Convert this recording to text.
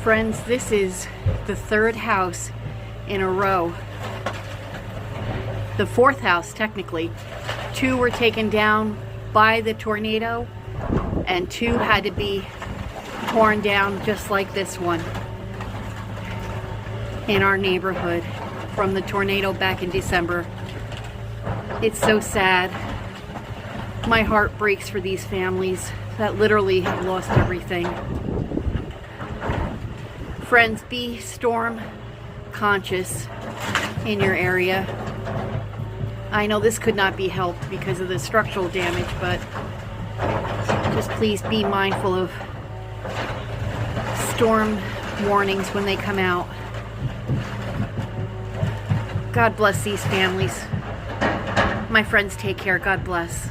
Friends, this is the third house in a row. The fourth house, technically. 2 were taken down by the tornado, and 2 had to be torn down just like this one in our neighborhood from the tornado back in December. It's so sad. My heart breaks for these families that literally have lost everything. Friends, be storm conscious in your area. I know this could not be helped because of the structural damage, but just please be mindful of storm warnings when they come out. God bless these families. My friends, take care. God bless.